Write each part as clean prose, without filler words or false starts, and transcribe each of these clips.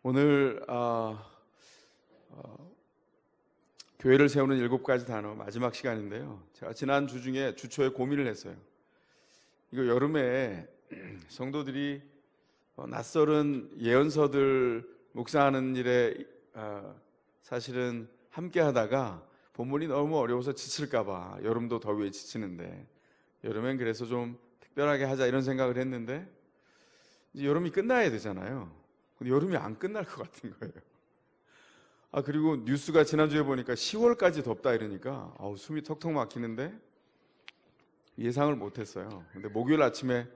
오늘 교회를 세우는 7가지 단어 마지막 시간인데요. 제가 지난 주 중에 주초에 고민을 했어요. 이거 여름에 성도들이 낯설은 예언서들 묵상하는 일에 사실은 함께 하다가 본문이 너무 어려워서 지칠까봐, 여름도 더위에 지치는데 여름엔 그래서 좀 특별하게 하자 이런 생각을 했는데 이제 여름이 끝나야 되잖아요. 근데 여름이 안 끝날 것 같은 거예요. 그리고 뉴스가 지난주에 보니까 10월까지 덥다 이러니까 숨이 턱턱 막히는데 예상을 못했어요. 근데 목요일 아침에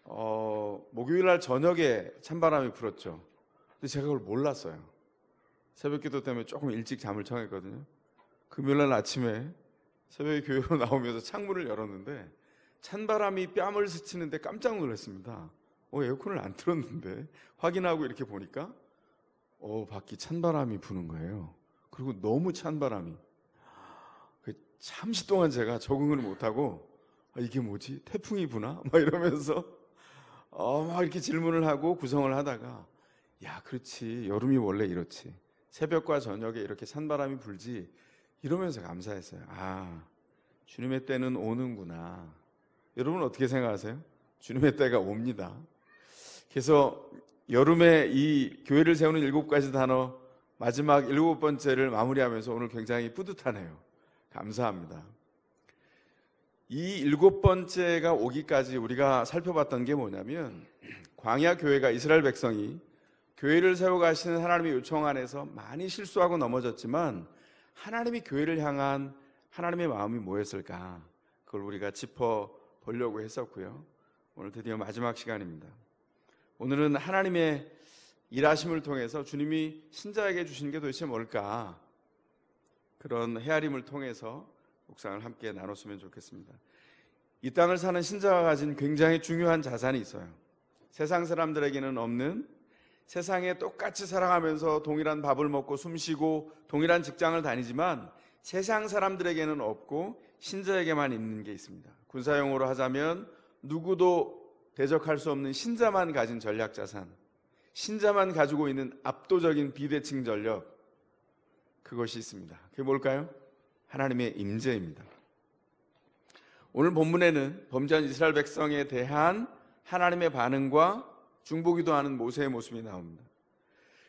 목요일 날 저녁에 찬바람이 불었죠. 근데 제가 그걸 몰랐어요. 새벽기도 때문에 조금 일찍 잠을 청했거든요. 금요일 날 아침에 새벽에 교회로 나오면서 창문을 열었는데 찬바람이 뺨을 스치는데 깜짝 놀랐습니다. 에어컨을 안 틀었는데 확인하고 이렇게 보니까 밖이 찬바람이 부는 거예요. 그리고 너무 찬바람이. 잠시 동안 제가 적응을 못하고 이게 뭐지? 태풍이 부나? 막 이러면서 막 이렇게 질문을 하고 구성을 하다가 그렇지, 여름이 원래 이렇지, 새벽과 저녁에 이렇게 찬바람이 불지, 이러면서 감사했어요. 주님의 때는 오는구나. 여러분 어떻게 생각하세요? 주님의 때가 옵니다. 그래서 여름에 이 교회를 세우는 7가지 단어 마지막 7번째를 마무리하면서 오늘 굉장히 뿌듯하네요. 감사합니다. 이 7번째가 오기까지 우리가 살펴봤던 게 뭐냐면, 광야 교회가, 이스라엘 백성이 교회를 세워가시는 하나님의 요청 안에서 많이 실수하고 넘어졌지만 하나님이 교회를 향한 하나님의 마음이 뭐였을까, 그걸 우리가 짚어보려고 했었고요. 오늘 드디어 마지막 시간입니다. 오늘은 하나님의 일하심을 통해서 주님이 신자에게 주신 게 도대체 뭘까, 그런 헤아림을 통해서 묵상을 함께 나눴으면 좋겠습니다. 이 땅을 사는 신자가 가진 굉장히 중요한 자산이 있어요. 세상 사람들에게는 없는, 세상에 똑같이 살아가면서 동일한 밥을 먹고 숨쉬고 동일한 직장을 다니지만 세상 사람들에게는 없고 신자에게만 있는 게 있습니다. 군사용어로 하자면 누구도 대적할 수 없는 신자만 가진 전략자산, 신자만 가지고 있는 압도적인 비대칭 전력, 그것이 있습니다. 그게 뭘까요? 하나님의 임재입니다. 오늘 본문에는 범죄한 이스라엘 백성에 대한 하나님의 반응과 중보기도하는 모세의 모습이 나옵니다.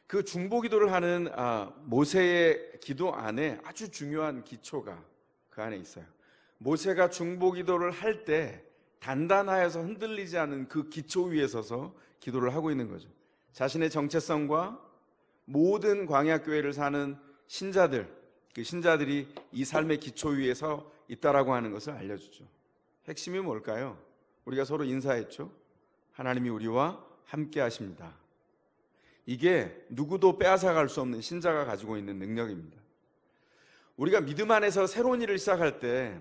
그 중보기도를 하는 모세의 기도 안에 아주 중요한 기초가 그 안에 있어요. 모세가 중보기도를 할 때 단단하여서 흔들리지 않은 그 기초 위에 서서 기도를 하고 있는 거죠. 자신의 정체성과 모든 광야교회를 사는 신자들, 그 신자들이 이 삶의 기초 위에 서 있다라고 하는 것을 알려주죠. 핵심이 뭘까요? 우리가 서로 인사했죠. 하나님이 우리와 함께 하십니다. 이게 누구도 빼앗아갈 수 없는 신자가 가지고 있는 능력입니다. 우리가 믿음 안에서 새로운 일을 시작할 때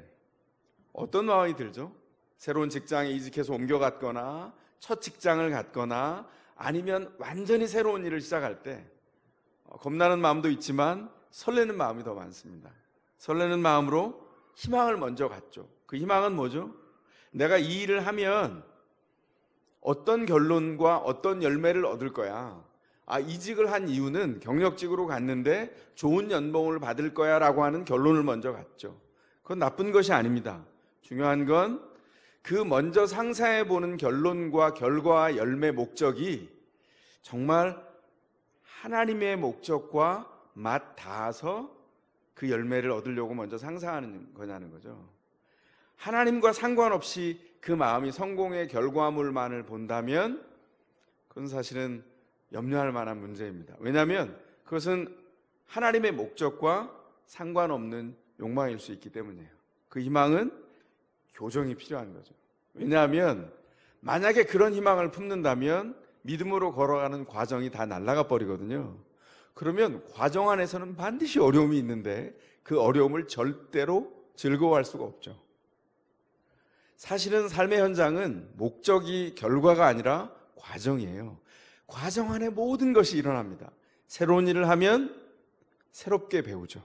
어떤 마음이 들죠? 새로운 직장에 이직해서 옮겨갔거나 첫 직장을 갔거나 아니면 완전히 새로운 일을 시작할 때 겁나는 마음도 있지만 설레는 마음이 더 많습니다. 설레는 마음으로 희망을 먼저 갖죠. 그 희망은 뭐죠? 내가 이 일을 하면 어떤 결론과 어떤 열매를 얻을 거야. 이직을 한 이유는 경력직으로 갔는데 좋은 연봉을 받을 거야 라고 하는 결론을 먼저 갖죠. 그건 나쁜 것이 아닙니다. 중요한 건 그 먼저 상상해보는 결론과 결과와 열매 목적이 정말 하나님의 목적과 맞닿아서 그 열매를 얻으려고 먼저 상상하는 거냐는 거죠. 하나님과 상관없이 그 마음이 성공의 결과물만을 본다면 그건 사실은 염려할 만한 문제입니다. 왜냐하면 그것은 하나님의 목적과 상관없는 욕망일 수 있기 때문이에요. 그 희망은 교정이 필요한 거죠. 왜냐하면 만약에 그런 희망을 품는다면 믿음으로 걸어가는 과정이 다 날아가 버리거든요. 그러면 과정 안에서는 반드시 어려움이 있는데 그 어려움을 절대로 즐거워할 수가 없죠. 사실은 삶의 현장은 목적이 결과가 아니라 과정이에요. 과정 안에 모든 것이 일어납니다. 새로운 일을 하면 새롭게 배우죠.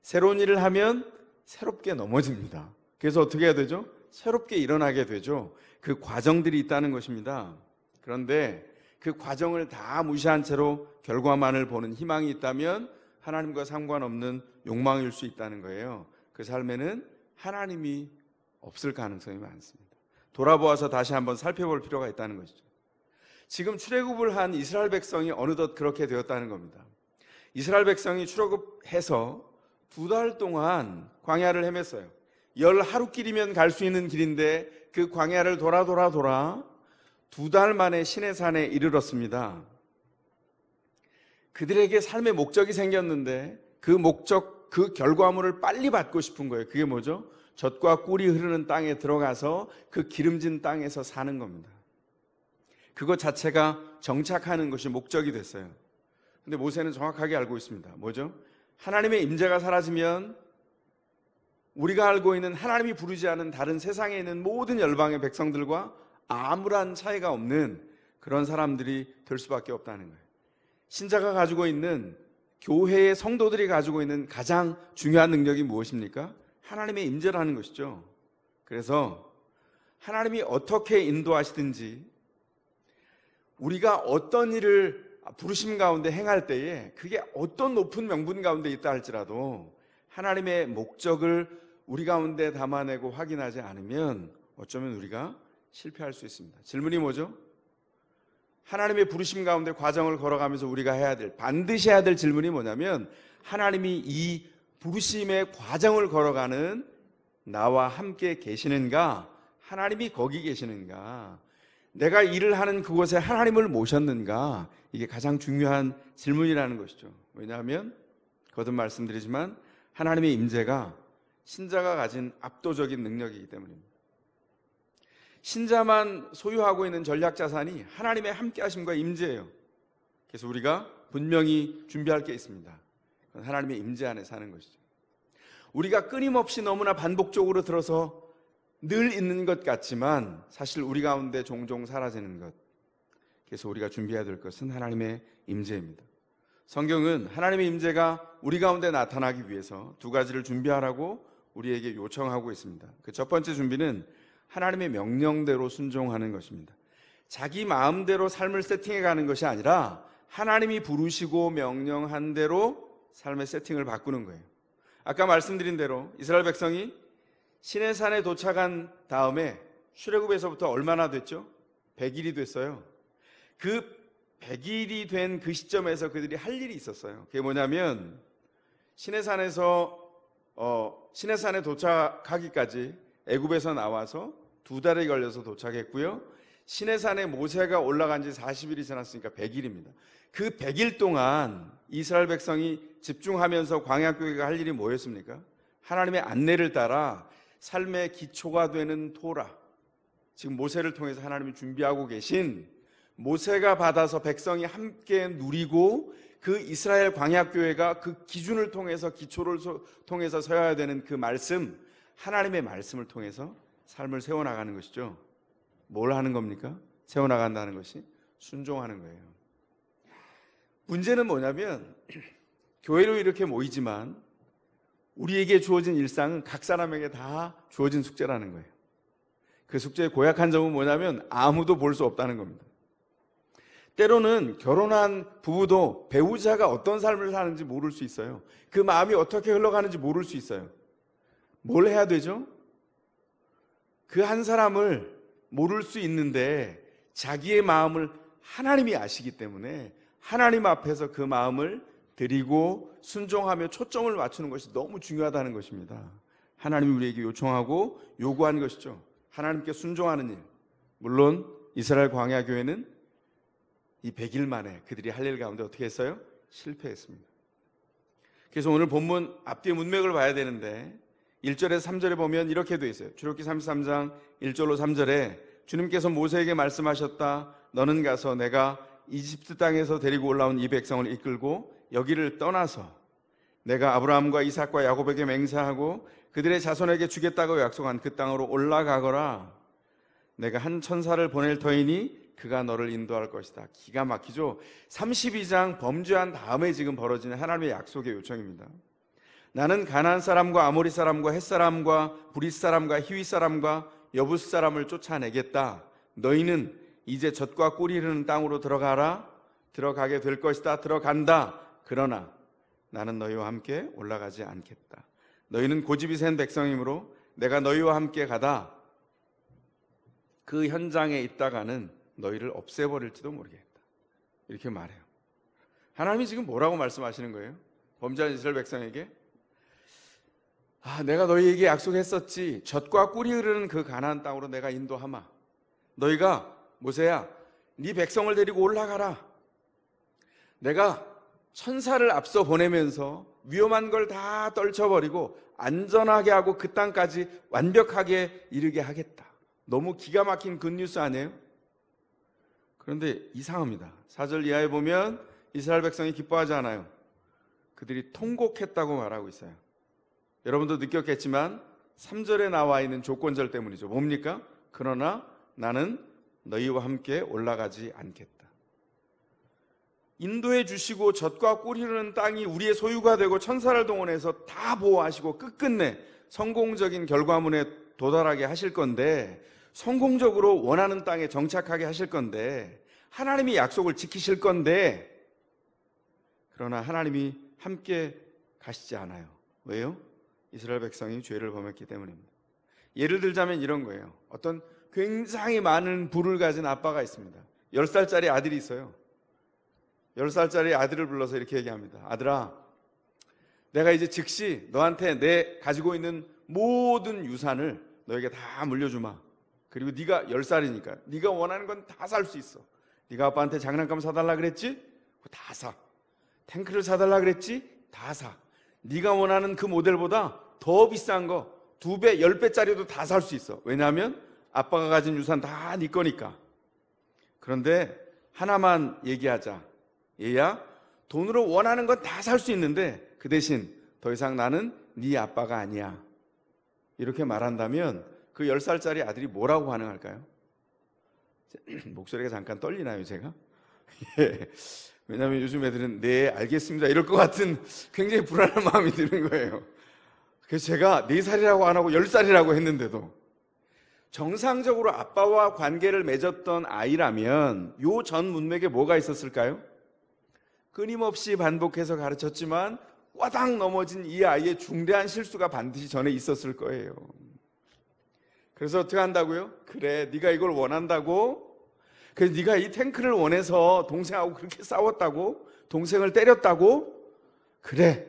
새로운 일을 하면 새롭게 넘어집니다. 그래서 어떻게 해야 되죠? 새롭게 일어나게 되죠. 그 과정들이 있다는 것입니다. 그런데 그 과정을 다 무시한 채로 결과만을 보는 희망이 있다면 하나님과 상관없는 욕망일 수 있다는 거예요. 그 삶에는 하나님이 없을 가능성이 많습니다. 돌아보아서 다시 한번 살펴볼 필요가 있다는 것이죠. 지금 출애굽을 한 이스라엘 백성이 어느덧 그렇게 되었다는 겁니다. 이스라엘 백성이 출애굽해서 2달 동안 광야를 헤맸어요. 10하루길이면 갈 수 있는 길인데 그 광야를 돌아 2달 만에 시내산에 이르렀습니다. 그들에게 삶의 목적이 생겼는데 그 목적, 그 결과물을 빨리 받고 싶은 거예요. 그게 뭐죠? 젖과 꿀이 흐르는 땅에 들어가서 그 기름진 땅에서 사는 겁니다. 그것 자체가 정착하는 것이 목적이 됐어요. 근데 모세는 정확하게 알고 있습니다. 뭐죠? 하나님의 임재가 사라지면 우리가 알고 있는 하나님이 부르지 않은 다른 세상에 있는 모든 열방의 백성들과 아무런 차이가 없는 그런 사람들이 될 수밖에 없다는 거예요. 신자가 가지고 있는, 교회의 성도들이 가지고 있는 가장 중요한 능력이 무엇입니까? 하나님의 임재라는 것이죠. 그래서 하나님이 어떻게 인도하시든지 우리가 어떤 일을 부르심 가운데 행할 때에 그게 어떤 높은 명분 가운데 있다 할지라도 하나님의 목적을 우리 가운데 담아내고 확인하지 않으면 어쩌면 우리가 실패할 수 있습니다. 질문이 뭐죠? 하나님의 부르심 가운데 과정을 걸어가면서 우리가 반드시 해야 될 질문이 뭐냐면, 하나님이 이 부르심의 과정을 걸어가는 나와 함께 계시는가? 하나님이 거기 계시는가? 내가 일을 하는 그곳에 하나님을 모셨는가? 이게 가장 중요한 질문이라는 것이죠. 왜냐하면 거듭 말씀드리지만 하나님의 임재가 신자가 가진 압도적인 능력이기 때문입니다. 신자만 소유하고 있는 전략 자산이 하나님의 함께하심과 임재예요. 그래서 우리가 분명히 준비할 게 있습니다. 그건 하나님의 임재 안에 사는 것이죠. 우리가 끊임없이 너무나 반복적으로 들어서 늘 있는 것 같지만 사실 우리 가운데 종종 사라지는 것. 그래서 우리가 준비해야 될 것은 하나님의 임재입니다. 성경은 하나님의 임재가 우리 가운데 나타나기 위해서 2가지를 준비하라고 우리에게 요청하고 있습니다. 그 첫 번째 준비는 하나님의 명령대로 순종하는 것입니다. 자기 마음대로 삶을 세팅해 가는 것이 아니라 하나님이 부르시고 명령한 대로 삶의 세팅을 바꾸는 거예요. 아까 말씀드린 대로 이스라엘 백성이 시내산에 도착한 다음에 출애굽에서부터 얼마나 됐죠? 100일이 됐어요. 그 100일이 된 그 시점에서 그들이 할 일이 있었어요. 그게 뭐냐면 시내산에 도착하기까지 애굽에서 나와서 2달이 걸려서 도착했고요. 시내산에 모세가 올라간 지 40일이 지났으니까 100일입니다. 그 100일 동안 이스라엘 백성이 집중하면서 광야교회가 할 일이 뭐였습니까? 하나님의 안내를 따라 삶의 기초가 되는 토라, 지금 모세를 통해서 하나님이 준비하고 계신, 모세가 받아서 백성이 함께 누리고 그 이스라엘 광야교회가 그 기준을 통해서, 기초를 통해서 서야 되는 그 말씀, 하나님의 말씀을 통해서 삶을 세워나가는 것이죠. 뭘 하는 겁니까? 세워나간다는 것이 순종하는 거예요. 문제는 뭐냐면 교회로 이렇게 모이지만 우리에게 주어진 일상은 각 사람에게 다 주어진 숙제라는 거예요. 그 숙제의 고약한 점은 뭐냐면 아무도 볼 수 없다는 겁니다. 때로는 결혼한 부부도 배우자가 어떤 삶을 사는지 모를 수 있어요. 그 마음이 어떻게 흘러가는지 모를 수 있어요. 뭘 해야 되죠? 그 한 사람을 모를 수 있는데 자기의 마음을 하나님이 아시기 때문에 하나님 앞에서 그 마음을 드리고 순종하며 초점을 맞추는 것이 너무 중요하다는 것입니다. 하나님이 우리에게 요청하고 요구하는 것이죠. 하나님께 순종하는 일. 물론 이스라엘 광야교회는 이 100일 만에 그들이 할 일 가운데 어떻게 했어요? 실패했습니다. 그래서 오늘 본문 앞뒤의 문맥을 봐야 되는데 1절에서 3절에 보면 이렇게 되어 있어요. 출애굽기 33장 1절로 3절에 주님께서 모세에게 말씀하셨다. 너는 가서 내가 이집트 땅에서 데리고 올라온 이 백성을 이끌고 여기를 떠나서 내가 아브라함과 이삭과 야곱에게 맹세하고 그들의 자손에게 주겠다고 약속한 그 땅으로 올라가거라. 내가 한 천사를 보낼 터이니 그가 너를 인도할 것이다. 기가 막히죠. 32장 범죄한 다음에 지금 벌어지는 하나님의 약속의 요청입니다. 나는 가나안 사람과 아모리 사람과 헷 사람과 브릿 사람과 히윗 사람과 여부스 사람을 쫓아내겠다. 너희는 이제 젖과 꿀이 흐르는 땅으로 들어가라. 들어가게 될 것이다. 들어간다. 그러나 나는 너희와 함께 올라가지 않겠다. 너희는 고집이 센 백성이므로 내가 너희와 함께 가다 그 현장에 있다가는 너희를 없애버릴지도 모르겠다. 이렇게 말해요. 하나님이 지금 뭐라고 말씀하시는 거예요? 범죄한 이스라엘 백성에게 내가 너희에게 약속했었지. 젖과 꿀이 흐르는 그 가나안 땅으로 내가 인도하마. 너희가 모세야 네 백성을 데리고 올라가라. 내가 천사를 앞서 보내면서 위험한 걸 다 떨쳐버리고 안전하게 하고 그 땅까지 완벽하게 이르게 하겠다. 너무 기가 막힌 굿뉴스 아니에요? 그런데 이상합니다. 4절 이하에 보면 이스라엘 백성이 기뻐하지 않아요. 그들이 통곡했다고 말하고 있어요. 여러분도 느꼈겠지만 3절에 나와 있는 조건절 때문이죠. 뭡니까? 그러나 나는 너희와 함께 올라가지 않겠다. 인도해 주시고 젖과 꿀이 흐르는 땅이 우리의 소유가 되고 천사를 동원해서 다 보호하시고 끝끝내 성공적인 결과물에 도달하게 하실 건데, 성공적으로 원하는 땅에 정착하게 하실 건데, 하나님이 약속을 지키실 건데, 그러나 하나님이 함께 가시지 않아요. 왜요? 이스라엘 백성이 죄를 범했기 때문입니다. 예를 들자면 이런 거예요. 어떤 굉장히 많은 부를 가진 아빠가 있습니다. 10살짜리 아들이 있어요. 10살짜리 아들을 불러서 이렇게 얘기합니다. 아들아, 내가 이제 즉시 너한테 내 가지고 있는 모든 유산을 너에게 다 물려주마. 그리고 네가 10살이니까 네가 원하는 건 다 살 수 있어. 네가 아빠한테 장난감 사달라 그랬지? 다 사. 탱크를 사달라 그랬지? 다 사. 네가 원하는 그 모델보다 더 비싼 거 2배, 10배짜리도 다 살 수 있어. 왜냐하면 아빠가 가진 유산 다 네 거니까. 그런데 하나만 얘기하자. 얘야, 돈으로 원하는 건 다 살 수 있는데 그 대신 더 이상 나는 네 아빠가 아니야. 이렇게 말한다면 그 10살짜리 아들이 뭐라고 반응할까요? 목소리가 잠깐 떨리나요, 제가? 예. 왜냐하면 요즘 애들은 네, 알겠습니다 이럴 것 같은 굉장히 불안한 마음이 드는 거예요. 그래서 제가 4살이라고 안 하고 10살이라고 했는데도, 정상적으로 아빠와 관계를 맺었던 아이라면 요 전 문맥에 뭐가 있었을까요? 끊임없이 반복해서 가르쳤지만 와당 넘어진 이 아이의 중대한 실수가 반드시 전에 있었을 거예요. 그래서 어떻게 한다고요? 그래, 네가 이걸 원한다고? 그래서 네가 이 탱크를 원해서 동생하고 그렇게 싸웠다고? 동생을 때렸다고? 그래,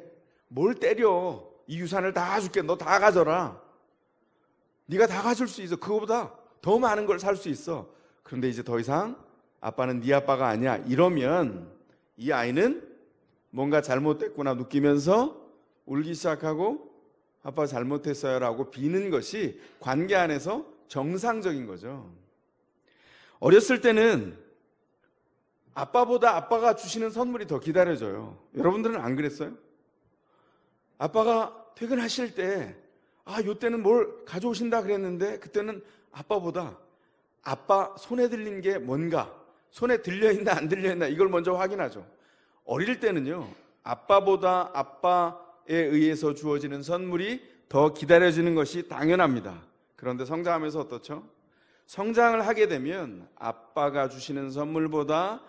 뭘 때려? 이 유산을 다 줄게. 너 다 가져라. 네가 다 가질 수 있어. 그거보다 더 많은 걸 살 수 있어. 그런데 이제 더 이상 아빠는 네 아빠가 아니야. 이러면 이 아이는 뭔가 잘못됐구나 느끼면서 울기 시작하고 아빠 잘못했어요 라고 비는 것이 관계 안에서 정상적인 거죠. 어렸을 때는 아빠보다 아빠가 주시는 선물이 더 기다려져요. 여러분들은 안 그랬어요? 아빠가 퇴근하실 때 요때는 뭘 가져오신다 그랬는데 그때는 아빠보다 아빠 손에 들린 게 뭔가, 손에 들려있나 안 들려있나 이걸 먼저 확인하죠. 어릴 때는요, 아빠보다 아빠에 의해서 주어지는 선물이 더 기다려지는 것이 당연합니다. 그런데 성장하면서 어떻죠? 성장을 하게 되면 아빠가 주시는 선물보다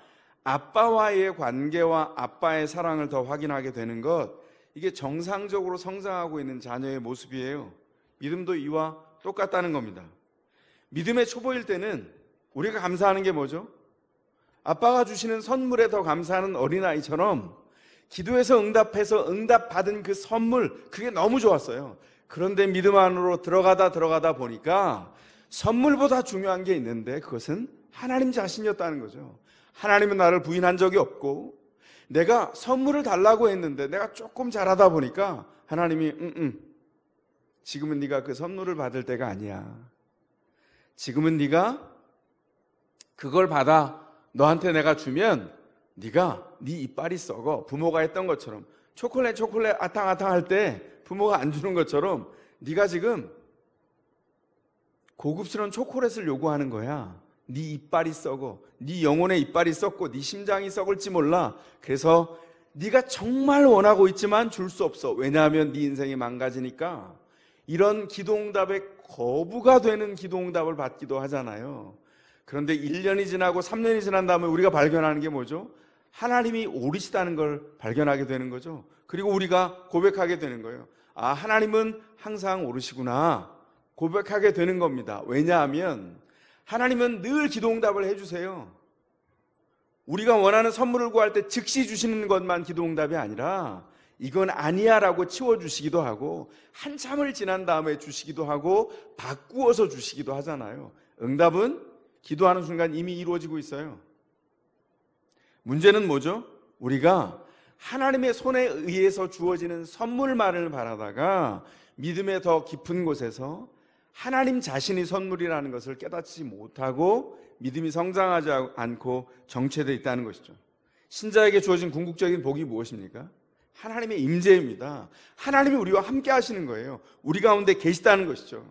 아빠와의 관계와 아빠의 사랑을 더 확인하게 되는 것, 이게 정상적으로 성장하고 있는 자녀의 모습이에요. 믿음도 이와 똑같다는 겁니다. 믿음의 초보일 때는 우리가 감사하는 게 뭐죠? 아빠가 주시는 선물에 더 감사하는 어린아이처럼 기도해서 응답해서 응답받은 그 선물, 그게 너무 좋았어요. 그런데 믿음 안으로 들어가다 보니까 선물보다 중요한 게 있는데 그것은 하나님 자신이었다는 거죠. 하나님은 나를 부인한 적이 없고, 내가 선물을 달라고 했는데 내가 조금 잘하다 보니까 하나님이 지금은 네가 그 선물을 받을 때가 아니야. 지금은 네가 그걸 받아 너한테 내가 주면 네가 네 이빨이 썩어. 부모가 했던 것처럼 초콜릿 아탕아탕 할 때 부모가 안 주는 것처럼 네가 지금 고급스러운 초콜릿을 요구하는 거야. 네 이빨이 썩어. 네 영혼의 이빨이 썩고 네 심장이 썩을지 몰라. 그래서 네가 정말 원하고 있지만 줄 수 없어. 왜냐하면 네 인생이 망가지니까. 이런 기도응답에 거부가 되는 기도응답을 받기도 하잖아요. 그런데 1년이 지나고 3년이 지난 다음에 우리가 발견하는 게 뭐죠? 하나님이 옳으시다는 걸 발견하게 되는 거죠. 그리고 우리가 고백하게 되는 거예요. 아, 하나님은 항상 옳으시구나 고백하게 되는 겁니다. 왜냐하면 하나님은 늘 기도응답을 해주세요. 우리가 원하는 선물을 구할 때 즉시 주시는 것만 기도응답이 아니라 이건 아니야 라고 치워주시기도 하고 한참을 지난 다음에 주시기도 하고 바꾸어서 주시기도 하잖아요. 응답은 기도하는 순간 이미 이루어지고 있어요. 문제는 뭐죠? 우리가 하나님의 손에 의해서 주어지는 선물만을 바라다가 믿음의 더 깊은 곳에서 하나님 자신이 선물이라는 것을 깨닫지 못하고 믿음이 성장하지 않고 정체되어 있다는 것이죠. 신자에게 주어진 궁극적인 복이 무엇입니까? 하나님의 임재입니다. 하나님이 우리와 함께 하시는 거예요. 우리 가운데 계시다는 것이죠.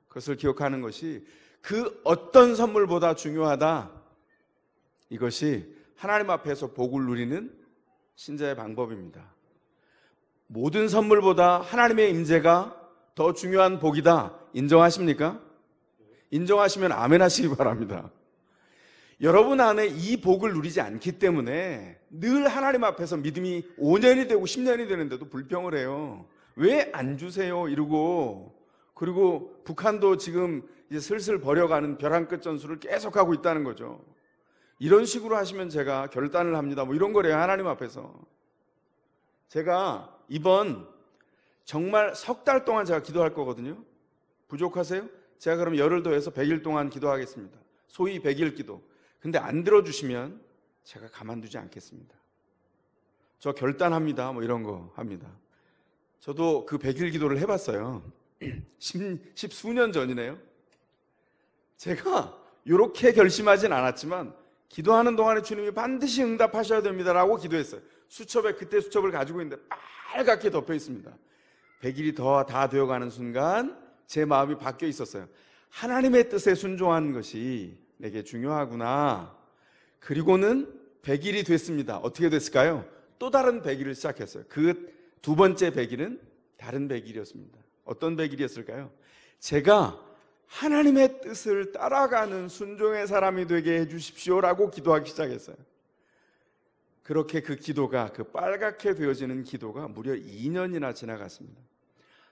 그것을 기억하는 것이 그 어떤 선물보다 중요하다. 이것이 하나님 앞에서 복을 누리는 신자의 방법입니다. 모든 선물보다 하나님의 임재가 더 중요한 복이다. 인정하십니까? 인정하시면 아멘 하시기 바랍니다. 여러분 안에 이 복을 누리지 않기 때문에 늘 하나님 앞에서 믿음이 5년이 되고 10년이 되는데도 불평을 해요. 왜 안 주세요? 이러고, 그리고 북한도 지금 이제 슬슬 버려가는 벼랑 끝 전술을 계속하고 있다는 거죠. 이런 식으로 하시면 제가 결단을 합니다. 뭐 이런 거래요. 하나님 앞에서. 제가 이번 정말 석 달 동안 제가 기도할 거거든요. 부족하세요? 제가 그럼 열흘 더해서 100일 동안 기도하겠습니다. 소위 100일 기도. 근데 안 들어주시면 제가 가만두지 않겠습니다. 저 결단합니다. 뭐 이런 거 합니다. 저도 그 100일 기도를 해봤어요. 십수년 전이네요. 제가 이렇게 결심하진 않았지만 기도하는 동안에 주님이 반드시 응답하셔야 됩니다라고 기도했어요. 수첩에 그때 수첩을 가지고 있는데 빨갛게 덮여 있습니다. 100일이 다 되어가는 순간 제 마음이 바뀌어 있었어요. 하나님의 뜻에 순종하는 것이 내게 중요하구나. 그리고는 100일이 됐습니다. 어떻게 됐을까요? 또 다른 100일을 시작했어요. 그 두 번째 100일은 다른 100일이었습니다. 어떤 100일이었을까요? 제가 하나님의 뜻을 따라가는 순종의 사람이 되게 해주십시오라고 기도하기 시작했어요. 그렇게 그 기도가, 그 빨갛게 되어지는 기도가 무려 2년이나 지나갔습니다.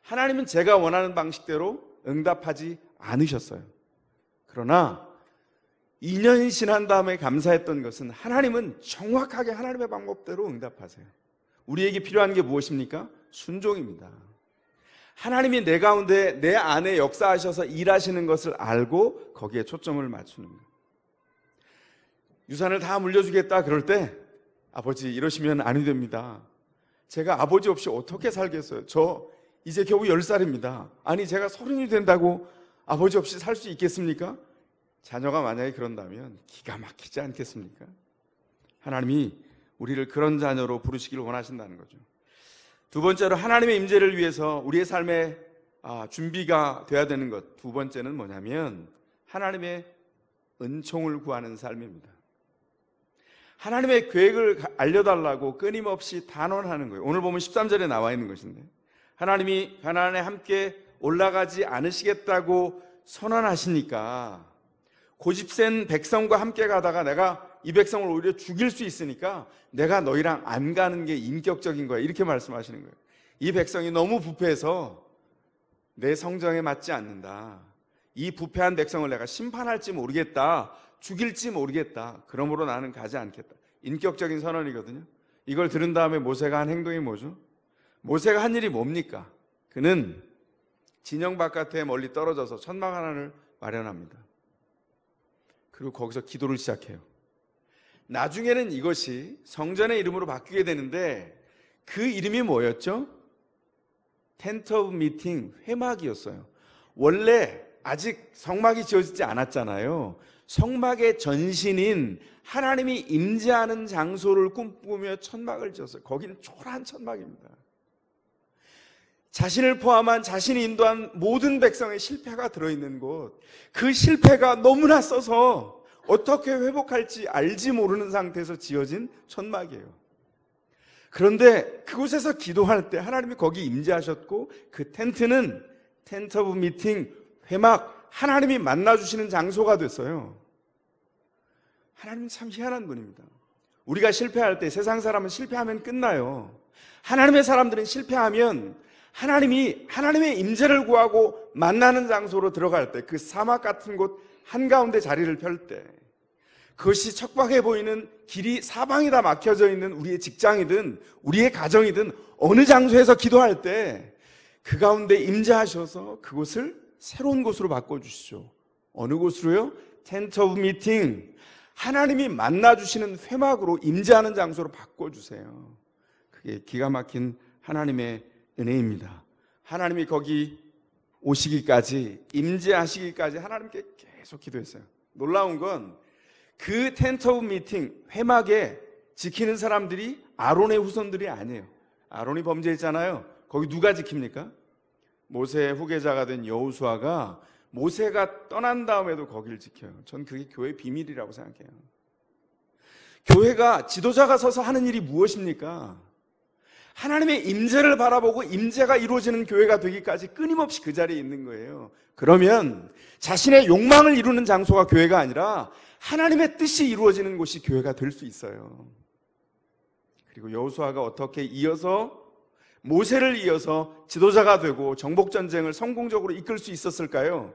하나님은 제가 원하는 방식대로 응답하지 않으셨어요. 그러나 2년이 지난 다음에 감사했던 것은 하나님은 정확하게 하나님의 방법대로 응답하세요. 우리에게 필요한 게 무엇입니까? 순종입니다. 하나님이 내 가운데 내 안에 역사하셔서 일하시는 것을 알고 거기에 초점을 맞추는 거예요. 유산을 다 물려주겠다 그럴 때 아버지 이러시면 아니 됩니다. 제가 아버지 없이 어떻게 살겠어요? 저 이제 겨우 10살입니다. 아니 제가 30이 된다고 아버지 없이 살 수 있겠습니까? 자녀가 만약에 그런다면 기가 막히지 않겠습니까? 하나님이 우리를 그런 자녀로 부르시기를 원하신다는 거죠. 두 번째로 하나님의 임재를 위해서 우리의 삶에 준비가 돼야 되는 것. 두 번째는 뭐냐면 하나님의 은총을 구하는 삶입니다. 하나님의 계획을 알려달라고 끊임없이 단언하는 거예요. 오늘 보면 13절에 나와 있는 것인데 하나님이 가나안에 함께 올라가지 않으시겠다고 선언하시니까 고집센 백성과 함께 가다가 내가 이 백성을 오히려 죽일 수 있으니까 내가 너희랑 안 가는 게 인격적인 거야. 이렇게 말씀하시는 거예요. 이 백성이 너무 부패해서 내 성정에 맞지 않는다. 이 부패한 백성을 내가 심판할지 모르겠다. 죽일지 모르겠다. 그러므로 나는 가지 않겠다. 인격적인 선언이거든요. 이걸 들은 다음에 모세가 한 행동이 뭐죠? 모세가 한 일이 뭡니까? 그는 진영 바깥에 멀리 떨어져서 천막 하나를 마련합니다. 그리고 거기서 기도를 시작해요. 나중에는 이것이 성전의 이름으로 바뀌게 되는데 그 이름이 뭐였죠? 텐트 오브 미팅, 회막이었어요. 원래 아직 성막이 지어지지 않았잖아요. 성막의 전신인 하나님이 임재하는 장소를 꿈꾸며 천막을 지었어요. 거기는 초라한 천막입니다. 자신을 포함한 자신이 인도한 모든 백성의 실패가 들어있는 곳, 그 실패가 너무나 써서 어떻게 회복할지 알지 모르는 상태에서 지어진 천막이에요. 그런데 그곳에서 기도할 때 하나님이 거기 임재하셨고 그 텐트는 텐트 오브 미팅, 회막, 하나님이 만나주시는 장소가 됐어요. 하나님은 참 희한한 분입니다. 우리가 실패할 때 세상 사람은 실패하면 끝나요. 하나님의 사람들은 실패하면 하나님의 임재를 구하고 만나는 장소로 들어갈 때, 그 사막 같은 곳 한가운데 자리를 펼 때, 그것이 척박해 보이는 길이 사방이 다 막혀져 있는 우리의 직장이든 우리의 가정이든 어느 장소에서 기도할 때 그 가운데 임재하셔서 그곳을 새로운 곳으로 바꿔주시죠. 어느 곳으로요? 텐트 오브 미팅, 하나님이 만나주시는 회막으로 임재하는 장소로 바꿔주세요. 그게 기가 막힌 하나님의 은혜입니다. 하나님이 거기 오시기까지, 임재하시기까지 하나님께 계속 기도했어요. 놀라운 건 그 텐트 오브 미팅, 회막에 지키는 사람들이 아론의 후손들이 아니에요. 아론이 범죄했잖아요. 거기 누가 지킵니까? 모세의 후계자가 된 여호수아가 모세가 떠난 다음에도 거기를 지켜요. 전 그게 교회의 비밀이라고 생각해요. 교회가 지도자가 서서 하는 일이 무엇입니까? 하나님의 임재를 바라보고 임재가 이루어지는 교회가 되기까지 끊임없이 그 자리에 있는 거예요. 그러면 자신의 욕망을 이루는 장소가 교회가 아니라 하나님의 뜻이 이루어지는 곳이 교회가 될 수 있어요. 그리고 여호수아가 어떻게 이어서 모세를 이어서 지도자가 되고 정복전쟁을 성공적으로 이끌 수 있었을까요?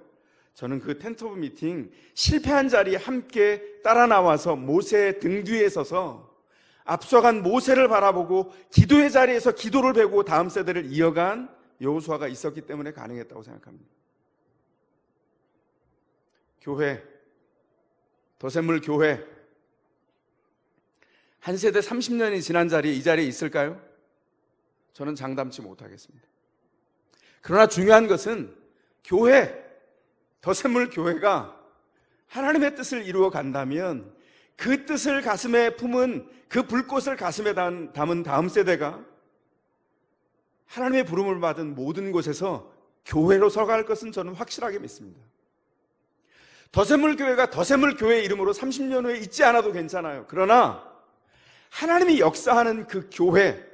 저는 그 텐트 오브 미팅 실패한 자리에 함께 따라 나와서 모세의 등 뒤에 서서 앞서간 모세를 바라보고 기도의 자리에서 기도를 배우고 다음 세대를 이어간 여호수아가 있었기 때문에 가능했다고 생각합니다. 교회, 더샘물 교회, 한 세대 30년이 지난 자리에 이 자리에 있을까요? 저는 장담치 못하겠습니다. 그러나 중요한 것은 교회, 더샘물 교회가 하나님의 뜻을 이루어 간다면 그 뜻을 가슴에 품은, 그 불꽃을 가슴에 담은 다음 세대가 하나님의 부름을 받은 모든 곳에서 교회로 서갈 것은 저는 확실하게 믿습니다. 더샘물 교회가 더샘물 교회 이름으로 30년 후에 있지 않아도 괜찮아요. 그러나 하나님이 역사하는 그 교회,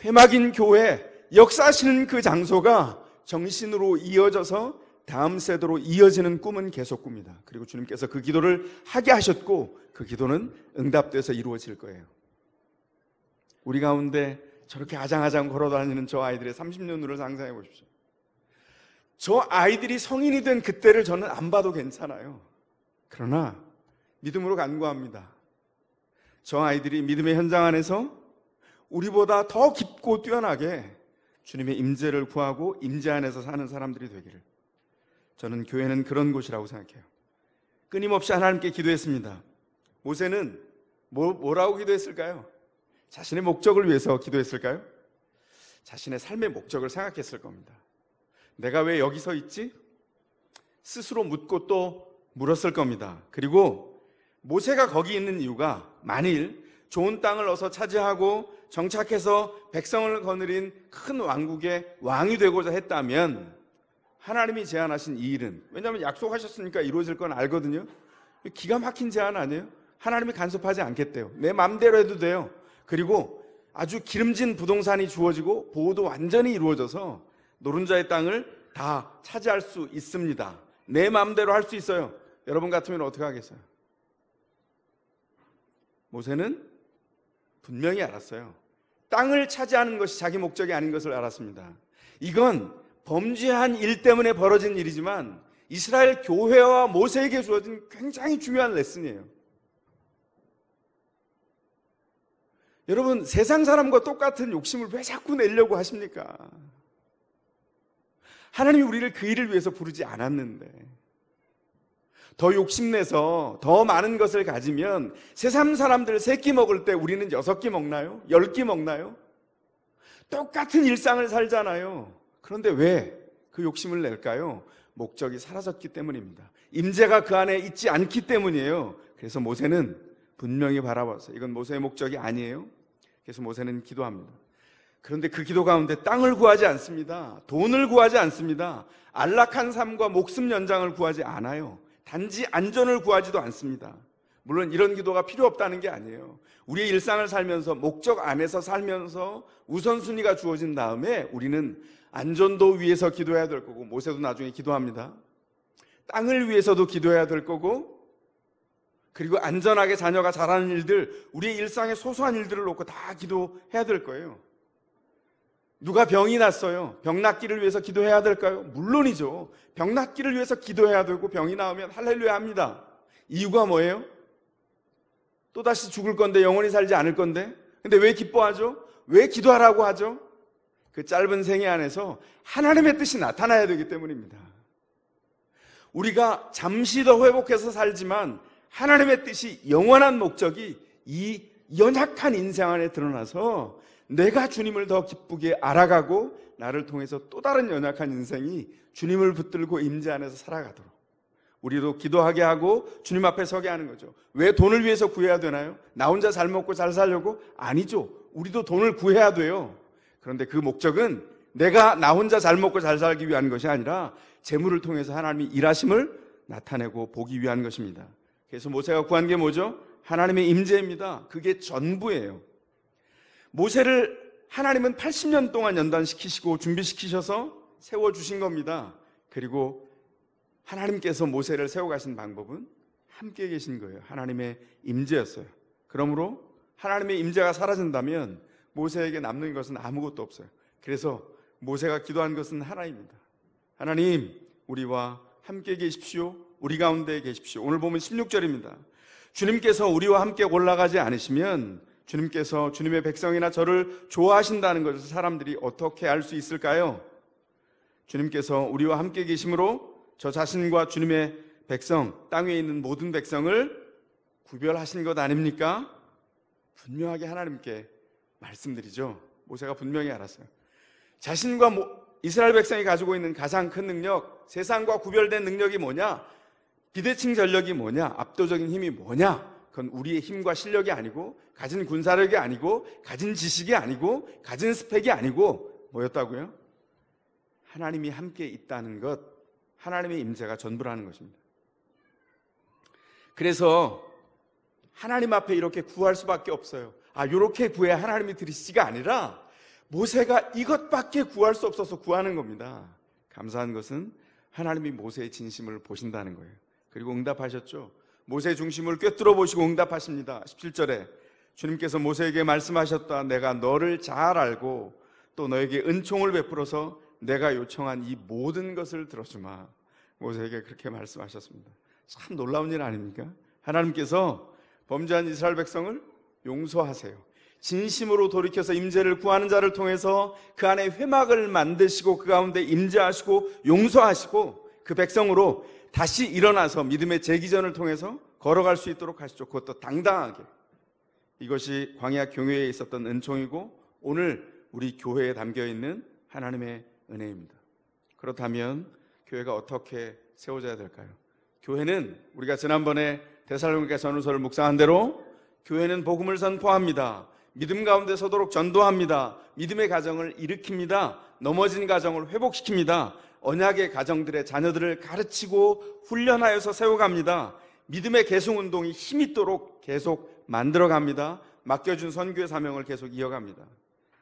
회막인 교회, 역사하시는 그 장소가 정신으로 이어져서 다음 세대로 이어지는 꿈은 계속 꿉니다. 그리고 주님께서 그 기도를 하게 하셨고 그 기도는 응답돼서 이루어질 거예요. 우리 가운데 저렇게 아장아장 걸어다니는 저 아이들의 30년 후를 상상해 보십시오. 저 아이들이 성인이 된 그때를 저는 안 봐도 괜찮아요. 그러나 믿음으로 간구합니다. 저 아이들이 믿음의 현장 안에서 우리보다 더 깊고 뛰어나게 주님의 임재를 구하고 임재 안에서 사는 사람들이 되기를. 저는 교회는 그런 곳이라고 생각해요. 끊임없이 하나님께 기도했습니다. 모세는 뭐라고 기도했을까요? 자신의 목적을 위해서 기도했을까요? 자신의 삶의 목적을 생각했을 겁니다. 내가 왜 여기 서 있지? 스스로 묻고 또 물었을 겁니다. 그리고 모세가 거기 있는 이유가 만일 좋은 땅을 얻어 차지하고 정착해서 백성을 거느린 큰 왕국의 왕이 되고자 했다면 하나님이 제안하신 이 일은, 왜냐하면 약속하셨으니까 이루어질 건 알거든요. 기가 막힌 제안 아니에요? 하나님이 간섭하지 않겠대요. 내 마음대로 해도 돼요. 그리고 아주 기름진 부동산이 주어지고 보호도 완전히 이루어져서 노른자의 땅을 다 차지할 수 있습니다. 내 마음대로 할 수 있어요. 여러분 같으면 어떻게 하겠어요? 모세는 분명히 알았어요. 땅을 차지하는 것이 자기 목적이 아닌 것을 알았습니다. 이건 범죄한 일 때문에 벌어진 일이지만 이스라엘 교회와 모세에게 주어진 굉장히 중요한 레슨이에요. 여러분, 세상 사람과 똑같은 욕심을 왜 자꾸 내려고 하십니까? 하나님이 우리를 그 일을 위해서 부르지 않았는데, 더 욕심내서 더 많은 것을 가지면 세상 사람들 3끼 먹을 때 우리는 6끼 먹나요? 10끼 먹나요? 똑같은 일상을 살잖아요. 그런데 왜 그 욕심을 낼까요? 목적이 사라졌기 때문입니다. 임재가 그 안에 있지 않기 때문이에요. 그래서 모세는 분명히 바라봤어요. 이건 모세의 목적이 아니에요. 그래서 모세는 기도합니다. 그런데 그 기도 가운데 땅을 구하지 않습니다. 돈을 구하지 않습니다. 안락한 삶과 목숨 연장을 구하지 않아요. 단지 안전을 구하지도 않습니다. 물론 이런 기도가 필요 없다는 게 아니에요. 우리의 일상을 살면서 목적 안에서 살면서 우선순위가 주어진 다음에 우리는 안전도 위해서 기도해야 될 거고, 모세도 나중에 기도합니다. 땅을 위해서도 기도해야 될 거고, 그리고 안전하게 자녀가 자라는 일들, 우리의 일상의 소소한 일들을 놓고 다 기도해야 될 거예요. 누가 병이 났어요. 병 낫기를 위해서 기도해야 될까요? 물론이죠. 병 낫기를 위해서 기도해야 되고 병이 나오면 할렐루야 합니다. 이유가 뭐예요? 또다시 죽을 건데, 영원히 살지 않을 건데. 근데 왜 기뻐하죠? 왜 기도하라고 하죠? 그 짧은 생애 안에서 하나님의 뜻이 나타나야 되기 때문입니다. 우리가 잠시 더 회복해서 살지만 하나님의 뜻이, 영원한 목적이 이 연약한 인생 안에 드러나서 내가 주님을 더 기쁘게 알아가고 나를 통해서 또 다른 연약한 인생이 주님을 붙들고 임재 안에서 살아가도록 우리도 기도하게 하고 주님 앞에 서게 하는 거죠. 왜 돈을 위해서 구해야 되나요? 나 혼자 잘 먹고 잘 살려고? 아니죠. 우리도 돈을 구해야 돼요. 그런데 그 목적은 내가 나 혼자 잘 먹고 잘 살기 위한 것이 아니라 재물을 통해서 하나님이 일하심을 나타내고 보기 위한 것입니다. 그래서 모세가 구한 게 뭐죠? 하나님의 임재입니다. 그게 전부예요. 모세를 하나님은 80년 동안 연단시키시고 준비시키셔서 세워주신 겁니다. 그리고 하나님께서 모세를 세워가신 방법은 함께 계신 거예요. 하나님의 임재였어요. 그러므로 하나님의 임재가 사라진다면 모세에게 남는 것은 아무것도 없어요. 그래서 모세가 기도한 것은 하나입니다. 하나님, 우리와 함께 계십시오. 우리 가운데 계십시오. 오늘 보면 16절입니다. 주님께서 우리와 함께 올라가지 않으시면 주님께서 주님의 백성이나 저를 좋아하신다는 것을 사람들이 어떻게 알 수 있을까요? 주님께서 우리와 함께 계심으로 저 자신과 주님의 백성, 땅 위에 있는 모든 백성을 구별하신 것 아닙니까? 분명하게 하나님께 말씀드리죠. 모세가 분명히 알았어요. 자신과 이스라엘 백성이 가지고 있는 가장 큰 능력, 세상과 구별된 능력이 뭐냐? 비대칭 전력이 뭐냐? 압도적인 힘이 뭐냐? 그건 우리의 힘과 실력이 아니고, 가진 군사력이 아니고, 가진 지식이 아니고, 가진 스펙이 아니고 뭐였다고요? 하나님이 함께 있다는 것, 하나님의 임재가 전부라는 것입니다. 그래서 하나님 앞에 이렇게 구할 수밖에 없어요. 이렇게 구해야 하나님이 들으시지가 아니라 모세가 이것밖에 구할 수 없어서 구하는 겁니다. 감사한 것은 하나님이 모세의 진심을 보신다는 거예요. 그리고 응답하셨죠. 모세의 중심을 꿰뚫어 보시고 응답하십니다. 17절에 주님께서 모세에게 말씀하셨다. 내가 너를 잘 알고 또 너에게 은총을 베풀어서 내가 요청한 이 모든 것을 들어주마. 모세에게 그렇게 말씀하셨습니다. 참 놀라운 일 아닙니까? 하나님께서 범죄한 이스라엘 백성을 용서하세요. 진심으로 돌이켜서 임재를 구하는 자를 통해서 그 안에 회막을 만드시고 그 가운데 임재하시고 용서하시고 그 백성으로 다시 일어나서 믿음의 재기전을 통해서 걸어갈 수 있도록 하시죠. 그것도 당당하게. 이것이 광야 경외에 있었던 은총이고 오늘 우리 교회에 담겨있는 하나님의 은혜입니다. 그렇다면 교회가 어떻게 세워져야 될까요? 교회는 우리가 지난번에 데살로니가 전후서를 묵상한 대로 교회는 복음을 선포합니다. 믿음 가운데 서도록 전도합니다. 믿음의 가정을 일으킵니다. 넘어진 가정을 회복시킵니다. 언약의 가정들의 자녀들을 가르치고 훈련하여서 세워갑니다. 믿음의 계승운동이 힘있도록 계속 만들어갑니다. 맡겨준 선교의 사명을 계속 이어갑니다.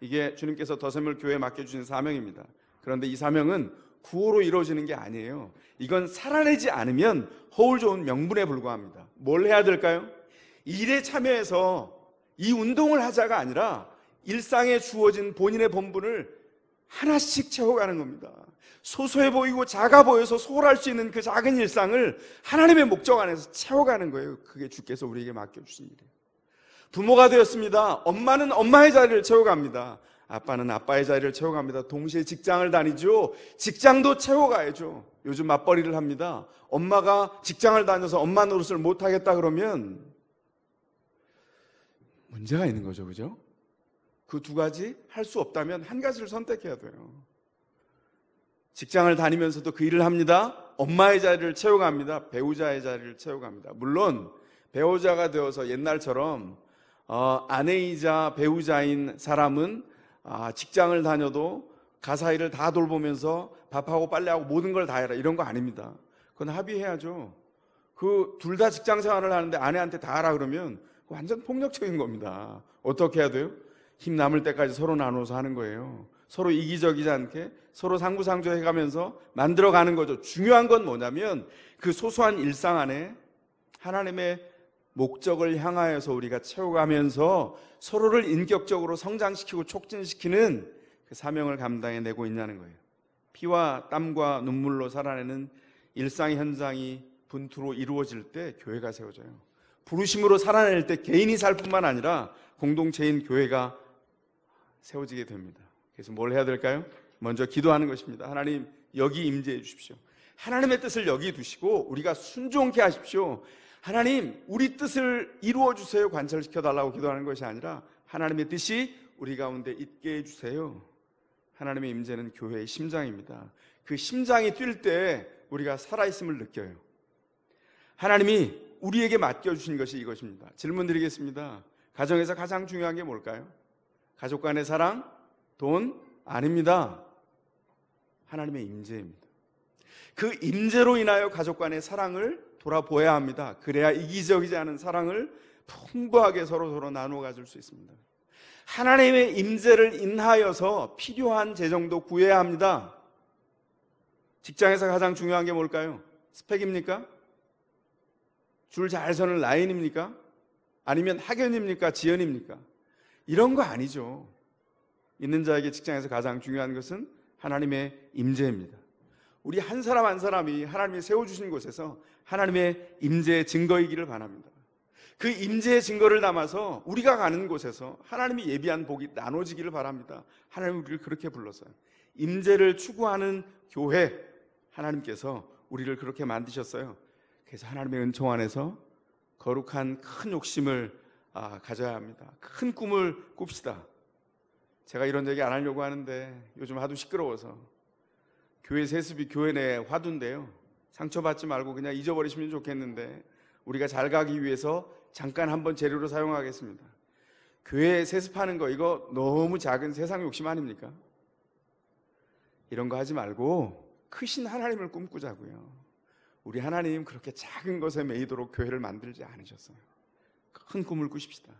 이게 주님께서 더샘을 교회에 맡겨주신 사명입니다. 그런데 이 사명은 구호로 이루어지는 게 아니에요. 이건 살아내지 않으면 허울 좋은 명분에 불과합니다. 뭘 해야 될까요? 일에 참여해서 이 운동을 하자가 아니라 일상에 주어진 본인의 본분을 하나씩 채워가는 겁니다. 소소해 보이고 작아 보여서 소홀할 수 있는 그 작은 일상을 하나님의 목적 안에서 채워가는 거예요. 그게 주께서 우리에게 맡겨주신 일이에요. 부모가 되었습니다. 엄마는 엄마의 자리를 채워갑니다. 아빠는 아빠의 자리를 채워갑니다. 동시에 직장을 다니죠. 직장도 채워가야죠. 요즘 맞벌이를 합니다. 엄마가 직장을 다녀서 엄마 노릇을 못하겠다 그러면 문제가 있는 거죠. 그죠? 그 두 가지 할 수 없다면 한 가지를 선택해야 돼요. 직장을 다니면서도 그 일을 합니다. 엄마의 자리를 채워갑니다. 배우자의 자리를 채워갑니다. 물론 배우자가 되어서 옛날처럼 아내이자 배우자인 사람은 직장을 다녀도 가사 일을 다 돌보면서 밥하고 빨래하고 모든 걸 다 해라 이런 거 아닙니다. 그건 합의해야죠. 그 둘 다 직장 생활을 하는데 아내한테 다 하라 그러면 완전 폭력적인 겁니다. 어떻게 해야 돼요? 힘 남을 때까지 서로 나눠서 하는 거예요. 서로 이기적이지 않게 서로 상부상조해가면서 만들어가는 거죠. 중요한 건 뭐냐면 그 소소한 일상 안에 하나님의 목적을 향하여서 우리가 채워가면서 서로를 인격적으로 성장시키고 촉진시키는 그 사명을 감당해내고 있냐는 거예요. 피와 땀과 눈물로 살아내는 일상의 현장이 분투로 이루어질 때 교회가 세워져요. 부르심으로 살아낼 때 개인이 살 뿐만 아니라 공동체인 교회가 세워지게 됩니다. 그래서 뭘 해야 될까요? 먼저 기도하는 것입니다. 하나님, 여기 임재해 주십시오. 하나님의 뜻을 여기 두시고 우리가 순종케 하십시오. 하나님, 우리 뜻을 이루어 주세요. 관철시켜 달라고 기도하는 것이 아니라 하나님의 뜻이 우리 가운데 있게 해주세요. 하나님의 임재는 교회의 심장입니다. 그 심장이 뛸 때 우리가 살아있음을 느껴요. 하나님이 우리에게 맡겨주신 것이 이것입니다. 질문 드리겠습니다. 가정에서 가장 중요한 게 뭘까요? 가족 간의 사랑? 돈? 아닙니다. 하나님의 임재입니다. 그 임재로 인하여 가족 간의 사랑을 돌아보아야 합니다. 그래야 이기적이지 않은 사랑을 풍부하게 서로 나누어 가질 수 있습니다. 하나님의 임재를 인하여서 필요한 재정도 구해야 합니다. 직장에서 가장 중요한 게 뭘까요? 스펙입니까? 줄 잘 서는 라인입니까? 아니면 학연입니까? 지연입니까? 이런 거 아니죠. 있는 자에게 직장에서 가장 중요한 것은 하나님의 임재입니다. 우리 한 사람 한 사람이 하나님이 세워주신 곳에서 하나님의 임재의 증거이기를 바랍니다. 그 임재의 증거를 담아서 우리가 가는 곳에서 하나님이 예비한 복이 나눠지기를 바랍니다. 하나님 우리를 그렇게 불렀어요. 임재를 추구하는 교회, 하나님께서 우리를 그렇게 만드셨어요. 그래서 하나님의 은총 안에서 거룩한 큰 욕심을 가져야 합니다. 큰 꿈을 꿉시다. 제가 이런 얘기 안 하려고 하는데 요즘 하도 시끄러워서 교회 세습이 교회 내 화두인데요. 상처받지 말고 그냥 잊어버리시면 좋겠는데 우리가 잘 가기 위해서 잠깐 한번 재료로 사용하겠습니다. 교회 세습하는 거 이거 너무 작은 세상 욕심 아닙니까? 이런 거 하지 말고 크신 하나님을 꿈꾸자고요. 우리 하나님 그렇게 작은 것에 매이도록 교회를 만들지 않으셨어요. 큰 꿈을 꾸십시다.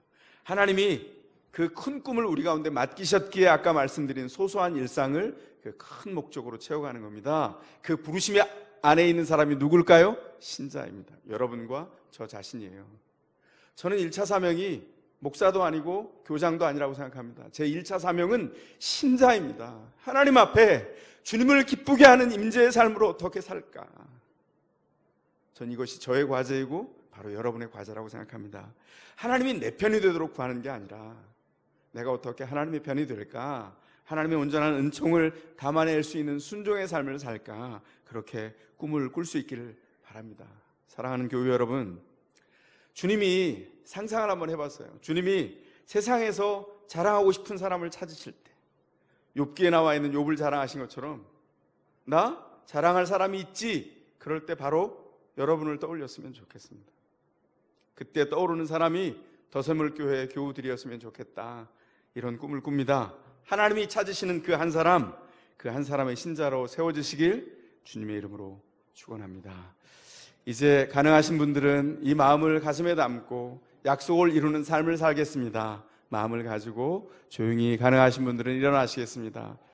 하나님이 그 큰 꿈을 우리 가운데 맡기셨기에 아까 말씀드린 소소한 일상을 그 큰 목적으로 채워가는 겁니다. 그 부르심의 안에 있는 사람이 누굴까요? 신자입니다. 여러분과 저 자신이에요. 저는 1차 사명이 목사도 아니고 교장도 아니라고 생각합니다. 제 1차 사명은 신자입니다. 하나님 앞에 주님을 기쁘게 하는 임재의 삶으로 어떻게 살까? 전 이것이 저의 과제이고 바로 여러분의 과제라고 생각합니다. 하나님이 내 편이 되도록 구하는 게 아니라 내가 어떻게 하나님의 편이 될까? 하나님의 온전한 은총을 담아낼 수 있는 순종의 삶을 살까? 그렇게 꿈을 꿀 수 있기를 바랍니다. 사랑하는 교회 여러분, 주님이 상상을 한번 해봤어요. 주님이 세상에서 자랑하고 싶은 사람을 찾으실 때 욥기에 나와 있는 욥을 자랑하신 것처럼 나 자랑할 사람이 있지? 그럴 때 바로 여러분을 떠올렸으면 좋겠습니다. 그때 떠오르는 사람이 더세물교회 교우들이었으면 좋겠다, 이런 꿈을 꿉니다. 하나님이 찾으시는 그 한 사람, 그 한 사람의 신자로 세워지시길 주님의 이름으로 축원합니다. 이제 가능하신 분들은 이 마음을 가슴에 담고 약속을 이루는 삶을 살겠습니다. 마음을 가지고 조용히 가능하신 분들은 일어나시겠습니다.